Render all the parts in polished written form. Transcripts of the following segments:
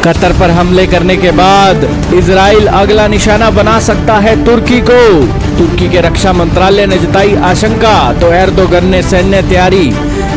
Qatar पर हमले करने के बाद इजराइल अगला निशाना बना सकता है तुर्की को। तुर्की के रक्षा मंत्रालय ने जताई आशंका, तो एर्दोगन ने सैन्य तैयारी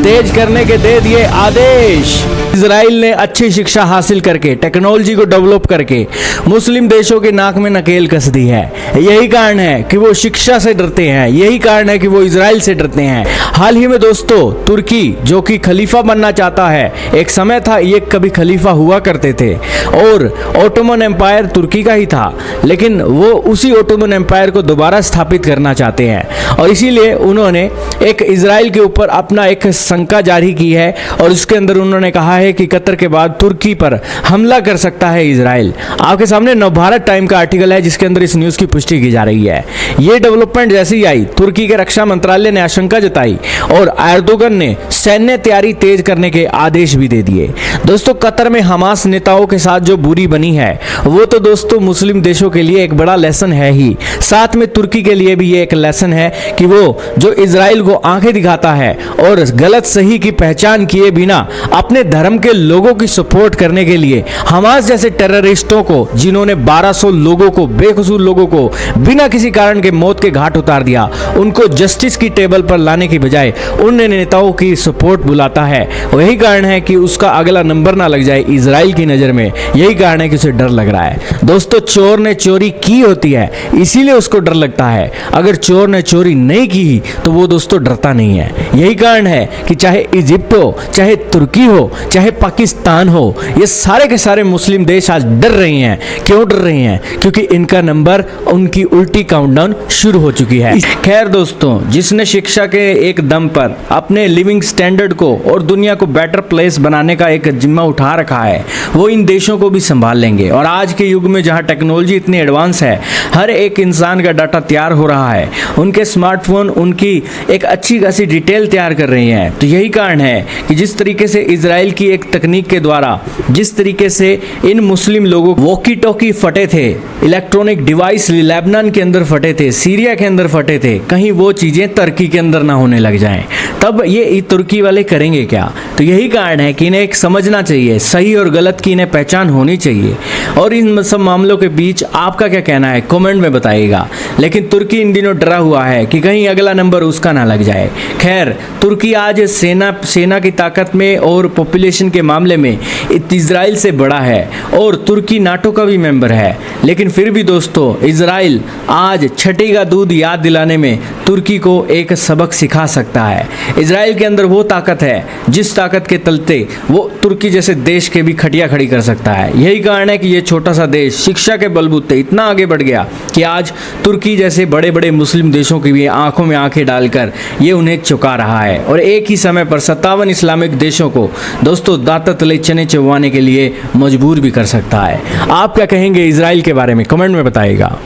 तेज करने के दे दिए आदेश। इजराइल ने अच्छी शिक्षा हासिल करके, टेक्नोलॉजी को डेवलप करके मुस्लिम देशों के नाक में नकेल कस दी है। यही कारण है कि वो शिक्षा से डरते हैं, यही कारण है कि वो इजराइल से डरते हैं। हाल ही में दोस्तों, तुर्की जो कि खलीफा बनना चाहता है, एक समय था ये कभी खलीफा हुआ करते थे और ओटोमन एम्पायर तुर्की का ही था, लेकिन वो उसी ओटोमन एम्पायर को दोबारा स्थापित करना चाहते हैं और इसीलिए उन्होंने एक इजराइल के ऊपर अपना एक शंका जारी की है और उसके अंदर उन्होंने कहा है कि कतर के बाद तुर्की पर हमला कर सकता है इजराइल। आपके सामने नवभारत टाइम का आर्टिकल है जिसके अंदर इस न्यूज़ की पुष्टि की जा रही है। ये डेवलपमेंट जैसे ही आई, तुर्की के रक्षा मंत्रालय ने आशंका जताई और एर्दोगन ने सैन्य तैयारी तेज करने के आदेश भी दे दिए। दोस्तों, कतर में हमास नेताओं के साथ जो बुरी बनी है वो तो दोस्तों मुस्लिम देशों के लिए एक बड़ा लेसन है ही, साथ में तुर्की के लिए भी ये एक लेसन है कि वो जो इजराइल को आंखें दिखाता है और गलत सही की पहचान किए बिना अपने धर्म के लोगों की सपोर्ट करने के लिए हमास जैसे टेररिस्टों को, जिन्होंने 1200 लोगों को, बेकसूर लोगों को बिना किसी कारण के मौत के घाट उतार दिया, उनको जस्टिस की टेबल पर लाने की बजाय उन नेताओं की सपोर्ट बुलाता है। वही कारण है कि उसका अगला नंबर ना लग जाए इजराइल की नज़र में। यही कारण है कि उसे डर लग रहा है। दोस्तों, चोर ने चोरी की होती है इसीलिए उसको डर लगता है, अगर चोर ने चोरी नहीं की तो वो दोस्तों डरता नहीं है। यही कारण है कि चाहे इजिप्ट हो, चाहे तुर्की हो, चाहे पाकिस्तान हो, ये सारे के सारे मुस्लिम देश आज डर रही हैं। क्यों डर रही हैं? क्योंकि इनका नंबर, उनकी उल्टी काउंटडाउन शुरू हो चुकी है। खैर दोस्तों, जिसने शिक्षा के एक दम पर अपने लिविंग स्टैंडर्ड को और दुनिया को बेटर प्लेस बनाने का एक जिम्मा उठा रखा है, वो इन देशों को भी संभाल लेंगे। और आज के युग में जहाँ टेक्नोलॉजी इतनी एडवांस है, हर एक इंसान का डाटा तैयार हो रहा है, उनके स्मार्टफोन उनकी एक अच्छी खासी डिटेल तैयार कर रही हैं। तो यही कारण है कि जिस तरीके से इजराइल की एक तकनीक के द्वारा, जिस तरीके से इन मुस्लिम लोगों वॉकी टॉकी फटे थे, इलेक्ट्रॉनिक डिवाइस लेबनान के अंदर फटे थे, सीरिया के अंदर फटे थे, कहीं वो चीज़ें तुर्की के अंदर ना होने लग जाएं, तब ये तुर्की वाले करेंगे क्या? तो यही कारण है कि इन्हें एक समझना चाहिए, सही और गलत की इन्हें पहचान होनी चाहिए। और इन सब मामलों के बीच आपका क्या कहना है कमेंट में बताइएगा। लेकिन तुर्की इन दिनों डरा हुआ है कि कहीं अगला नंबर उसका ना लग जाए। खैर, तुर्की आज सेना की ताकत में और पॉपुलेशन के मामले में इजराइल से बड़ा है और तुर्की नाटो का भी मेंबर है, लेकिन फिर भी दोस्तों इजराइल आज छठी का दूध याद दिलाने में तुर्की को एक सबक सिखा सकता है। इजराइल के अंदर वो ताकत है जिस ताकत के तलते वो तुर्की जैसे देश के भी खटिया खड़ी कर सकता है। यही कारण है कि ये छोटा सा देश शिक्षा के बलबूते इतना आगे बढ़ गया कि आज तुर्की जैसे बड़े बड़े मुस्लिम देशों की भी आंखों में आंखें डालकर ये उन्हें चुका रहा है और एक ही समय पर 57 इस्लामिक देशों को दोस्तों दांत तले चने चबवाने के लिए मजबूर भी कर सकता है। आप क्या कहेंगे इजराइल के बारे में? कमेंट में बताइएगा।